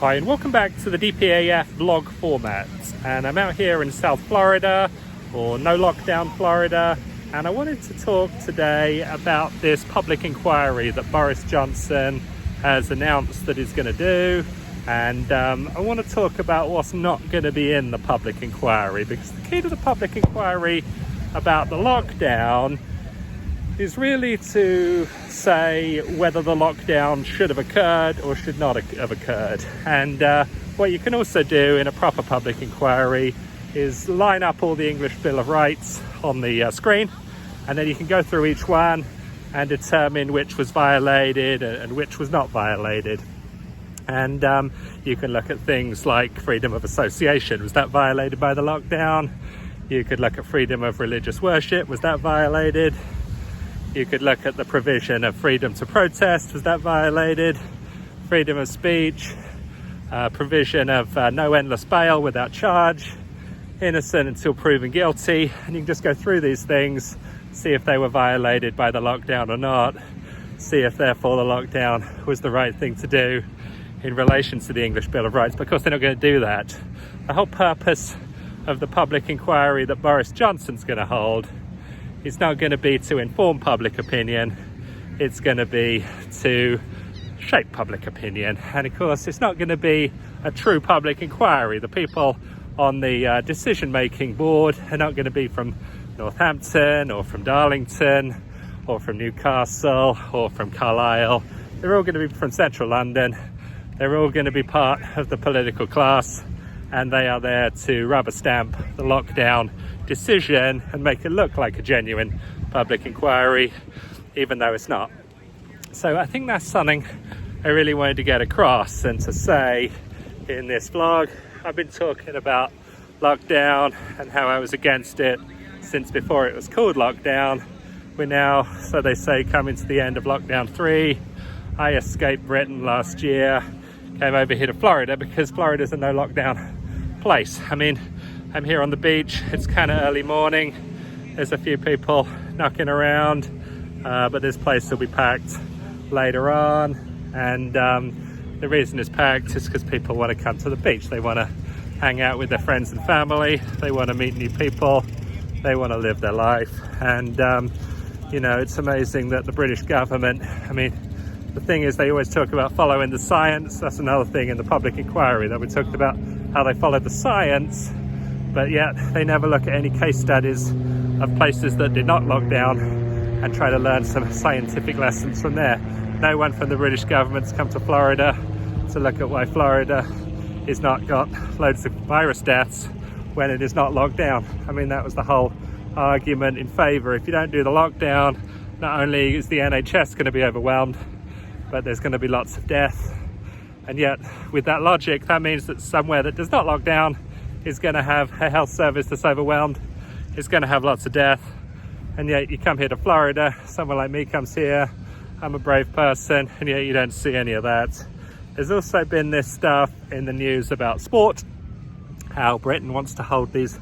Hi and welcome back to the DPAF vlog format, and I'm out here in South Florida, or no lockdown Florida, and I wanted to talk today about this public inquiry that Boris Johnson has announced that he's going to do, and I want to talk about what's not going to be in the public inquiry, because the key to the public inquiry about the lockdown is really to say whether the lockdown should have occurred or should not have occurred. And what you can also do in a proper public inquiry is line up all the English Bill of Rights on the screen, and then you can go through each one and determine which was violated and which was not violated. And you can look at things like freedom of association. Was that violated by the lockdown? You could look at freedom of religious worship. Was that violated? You could look at the provision of freedom to protest. Was that violated? Freedom of speech, provision of no endless bail without charge, innocent until proven guilty. And you can just go through these things, see if they were violated by the lockdown or not, see if therefore the lockdown was the right thing to do in relation to the English Bill of Rights. But of course they're not going to do that. The whole purpose of the public inquiry that Boris Johnson's going to hold is not going to be to inform public opinion, it's going to be to shape public opinion. And of course it's not going to be a true public inquiry. The people on the decision-making board are not going to be from Northampton or from Darlington or from Newcastle or from Carlisle. They're all going to be from central London. They're all going to be part of the political class, and they are there to rubber stamp the lockdown decision and make it look like a genuine public inquiry, even though it's not. So I think that's something I really wanted to get across and to say in this vlog. I've been talking about lockdown and how I was against it since before it was called lockdown. We're now, so they say, coming to the end of lockdown 3. I escaped Britain last year, came over here to Florida because Florida's a no lockdown place. I mean, I'm here on the beach, it's kind of early morning, there's a few people knocking around, but this place will be packed later on, and the reason it's packed is because people want to come to the beach. They want to hang out with their friends and family, they want to meet new people, they want to live their life. And you know, it's amazing that the British government, I mean, the thing is, they always talk about following the science. That's another thing in the public inquiry, that we talked about how they followed the science, but yet they never look at any case studies of places that did not lock down and try to learn some scientific lessons from there. No one from the British government's come to Florida to look at why Florida is not got loads of virus deaths when it is not locked down. I mean, that was the whole argument in favour. If you don't do the lockdown, not only is the NHS going to be overwhelmed, but there's going to be lots of death. And yet, with that logic, that means that somewhere that does not lock down is going to have a health service that's overwhelmed, is going to have lots of death. And yet you come here to Florida, someone like me comes here, I'm a brave person, and yet you don't see any of that. There's also been this stuff in the news about sport, how Britain wants to hold these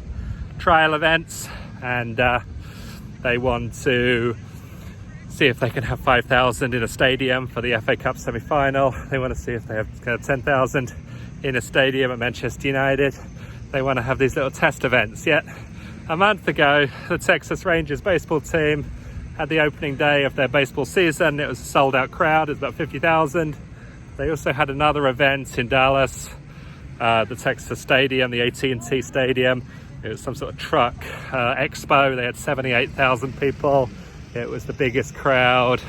trial events, and they want to see if they can have 5,000 in a stadium for the FA Cup semi-final. They want to see if they have 10,000 in a stadium at Manchester United. They want to have these little test events. Yet a month ago, the Texas Rangers baseball team had the opening day of their baseball season. It was a sold out crowd, it was about 50,000. They also had another event in Dallas, the Texas Stadium, the AT&T Stadium. It was some sort of truck expo. They had 78,000 people. It was the biggest crowd,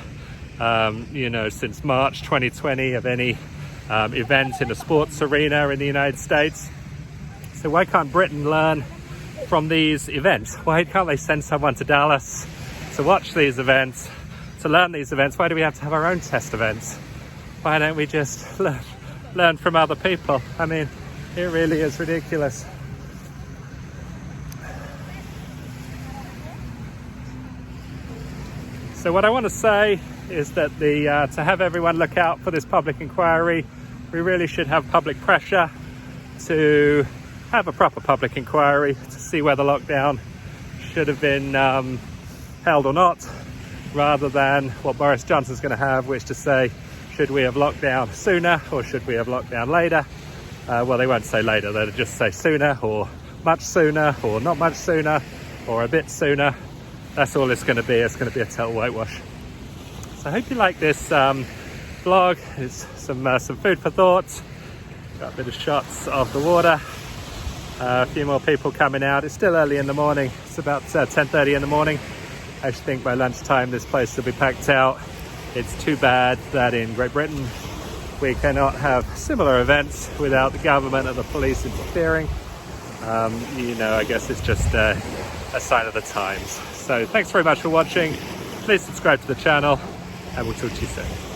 you know, since March 2020 of any event in a sports arena in the United States. So why can't Britain learn from these events? Why can't they send someone to Dallas to watch these events, to learn these events? Why do we have to have our own test events? Why don't we just learn from other people? I mean, it really is ridiculous. So what I want to say is that to have everyone look out for this public inquiry, we really should have public pressure to have a proper public inquiry to see whether lockdown should have been held or not, rather than what Boris Johnson's going to have, which to say, should we have locked down sooner or should we have locked down later? Well, they won't say later, they'll just say sooner, or much sooner, or not much sooner, or a bit sooner. That's all it's going to be. It's going to be a total whitewash. So I hope you like this vlog. It's some food for thought. Got a bit of shots of the water. A few more people coming out. It's still early in the morning. It's about 10:30 in the morning. I actually think by lunchtime this place will be packed out. It's too bad that in Great Britain we cannot have similar events without the government and the police interfering. I guess it's just a sign of the times. So thanks very much for watching. Please subscribe to the channel, and we'll talk to you soon.